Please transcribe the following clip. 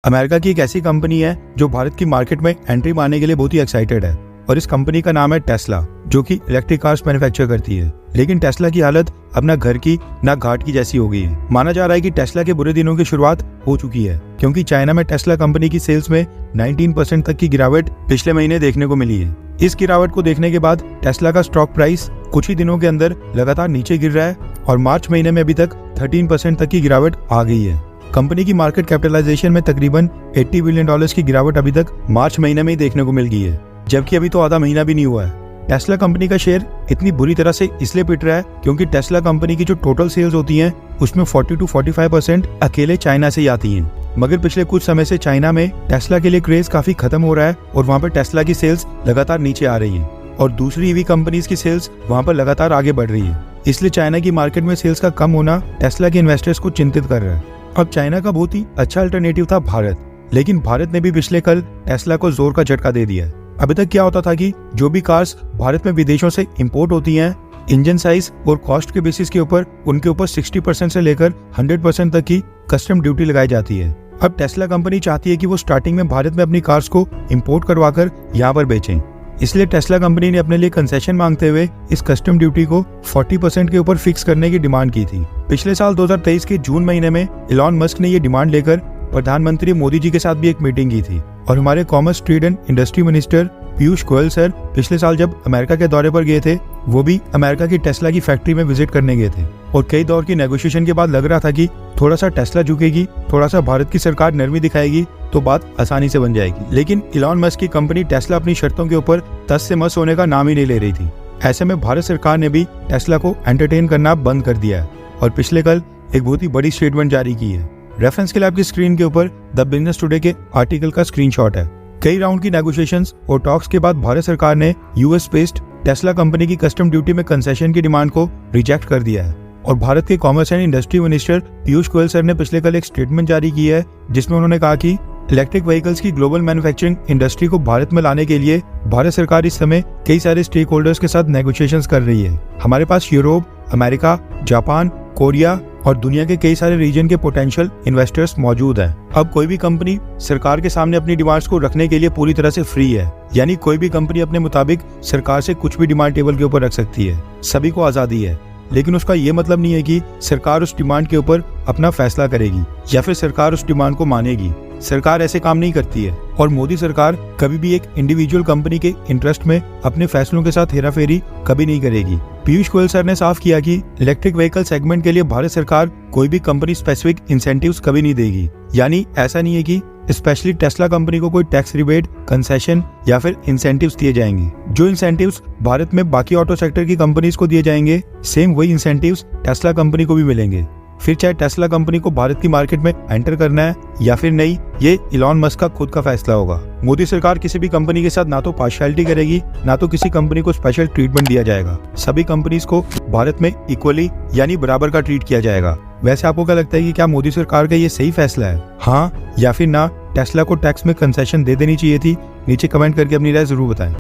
America की एक ऐसी कंपनी है जो भारत की मार्केट में एंट्री मारने के लिए बहुत ही एक्साइटेड है और इस कंपनी का नाम है टेस्ला, जो कि इलेक्ट्रिक कार्स मैन्युफैक्चर करती है। लेकिन टेस्ला की हालत अब ना घर की ना घाट की जैसी हो गई है। माना जा रहा है कि टेस्ला के बुरे दिनों की शुरुआत हो चुकी है, क्योंकि चाइना में टेस्ला कंपनी की सेल्स में 19% तक की गिरावट पिछले महीने देखने को मिली है। इस गिरावट को देखने के बाद टेस्ला का स्टॉक प्राइस कुछ ही दिनों के अंदर लगातार नीचे गिर रहा है और मार्च महीने में अभी तक 13% तक की गिरावट आ गई है। कंपनी की मार्केट कैपिटलाइजेशन में तकरीबन $80 बिलियन की गिरावट अभी तक मार्च महीने में ही देखने को मिल गई है, जबकि अभी तो आधा महीना भी नहीं हुआ है। टेस्ला कंपनी का शेयर इतनी बुरी तरह से इसलिए पिट रहा है क्योंकि टेस्ला कंपनी की जो टोटल सेल्स होती हैं उसमें 40 से 45% अकेले चाइना से ही आती हैं। मगर पिछले कुछ समय से चाइना में टेस्ला के लिए क्रेज काफी खत्म हो रहा है और वहाँ पर टेस्ला की सेल्स लगातार नीचे आ रही है और दूसरी ईवी कंपनीज की सेल्स वहाँ पर लगातार आगे बढ़ रही है। इसलिए चाइना की मार्केट में सेल्स का कम होना टेस्ला के इन्वेस्टर्स को चिंतित कर रहा है। अब चाइना का बहुत ही अच्छा अल्टरनेटिव था भारत, लेकिन भारत ने भी पिछले कल टेस्ला को जोर का झटका दे दिया है। अभी तक क्या होता था कि जो भी कार्स भारत में विदेशों से इंपोर्ट होती हैं, इंजन साइज और कॉस्ट के बेसिस के ऊपर उनके ऊपर 60% से लेकर 100% तक की कस्टम ड्यूटी लगाई जाती है। अब टेस्ला कंपनी चाहती है कि वो स्टार्टिंग में भारत में अपनी कार्स को इंपोर्ट करवाकर यहाँ पर बेचें। इसलिए टेस्ला कंपनी ने अपने लिए कंसेशन मांगते हुए इस कस्टम ड्यूटी को 40% के ऊपर फिक्स करने की डिमांड की थी। पिछले साल 2023 के जून महीने में इलॉन मस्क ने ये डिमांड लेकर प्रधानमंत्री मोदी जी के साथ भी एक मीटिंग की थी और हमारे commerce, trade and industry minister Piyush Goyal sir पिछले साल जब अमेरिका के दौरे पर गए थे, वो भी अमेरिका की टेस्ला की फैक्ट्री में विजिट करने गए थे और कई दौर की नेगोशिएशन के बाद लग रहा था कि थोड़ा सा टेस्ला झुकेगी, थोड़ा सा भारत की सरकार नरमी दिखाएगी तो बात आसानी से बन जाएगी। लेकिन इलॉन मस्क की कंपनी टेस्ला अपनी शर्तों के ऊपर तस से मस होने का नाम ही नहीं ले रही थी। ऐसे में भारत सरकार ने भी टेस्ला को एंटरटेन करना बंद कर दिया है और पिछले कल एक बहुत ही बड़ी स्टेटमेंट जारी की है। रेफरेंस के लिए आपकी स्क्रीन के ऊपर द बिजनेस टुडे के आर्टिकल का स्क्रीनशॉट है। कई राउंड की नेगोशिएशंस और टॉक्स के बाद भारत सरकार ने यूएस बेस्ड टेस्ला कंपनी की कस्टम ड्यूटी में कंसेशन की डिमांड को रिजेक्ट कर दिया है और भारत के commerce and industry minister Piyush Goyal sir ने पिछले कल एक स्टेटमेंट जारी की है, जिसमें उन्होंने कहा कि इलेक्ट्रिक व्हीकल्स की ग्लोबल मैन्युफैक्चरिंग इंडस्ट्री को भारत में लाने के लिए भारत सरकार इस समय कई सारे स्टेक होल्डर्स के साथ नेगोशिएशंस कर रही है। हमारे पास यूरोप, अमेरिका, जापान, कोरिया और दुनिया के कई सारे रीजन के पोटेंशियल इन्वेस्टर्स मौजूद हैं। अब कोई भी कंपनी सरकार के सामने अपनी डिमांड्स को रखने के लिए पूरी तरह से फ्री है, यानी कोई भी कंपनी अपने मुताबिक सरकार से कुछ भी डिमांड टेबल के ऊपर रख सकती है। सभी को आजादी है, लेकिन उसका ये मतलब नहीं है कि सरकार उस डिमांड के ऊपर अपना फैसला करेगी या फिर सरकार उस डिमांड को मानेगी। सरकार ऐसे काम नहीं करती है और मोदी सरकार कभी भी एक इंडिविजुअल कंपनी के इंटरेस्ट में अपने फैसलों के साथ हेराफेरी कभी नहीं करेगी। पीयूष गोयल सर ने साफ किया कि इलेक्ट्रिक व्हीकल सेगमेंट के लिए भारत सरकार कोई भी कंपनी स्पेसिफिक इंसेंटिव्स कभी नहीं देगी। यानी ऐसा नहीं है कि स्पेशली टेस्ला कंपनी को कोई टैक्स रिबेट, कंसेशन या फिर इंसेंटिव्स दिए जाएंगे। जो इंसेंटिव्स भारत में बाकी ऑटो सेक्टर की कंपनीज को दिए जाएंगे, सेम वही इंसेंटिव्स टेस्ला कंपनी को भी मिलेंगे। फिर चाहे टेस्ला कंपनी को भारत की मार्केट में एंटर करना है या फिर नहीं, ये इलॉन मस्क का खुद का फैसला होगा। मोदी सरकार किसी भी कंपनी के साथ ना तो पार्शियलिटी करेगी, ना तो किसी कंपनी को स्पेशल ट्रीटमेंट दिया जाएगा। सभी कंपनीज को भारत में इक्वली यानी बराबर का ट्रीट किया जाएगा। वैसे आपको क्या लगता है कि क्या मोदी सरकार का ये सही फैसला है? हाँ या फिर ना, टेस्ला को टैक्स में कंसेशन दे देनी चाहिए थी? नीचे कमेंट करके अपनी राय जरूर बताएं।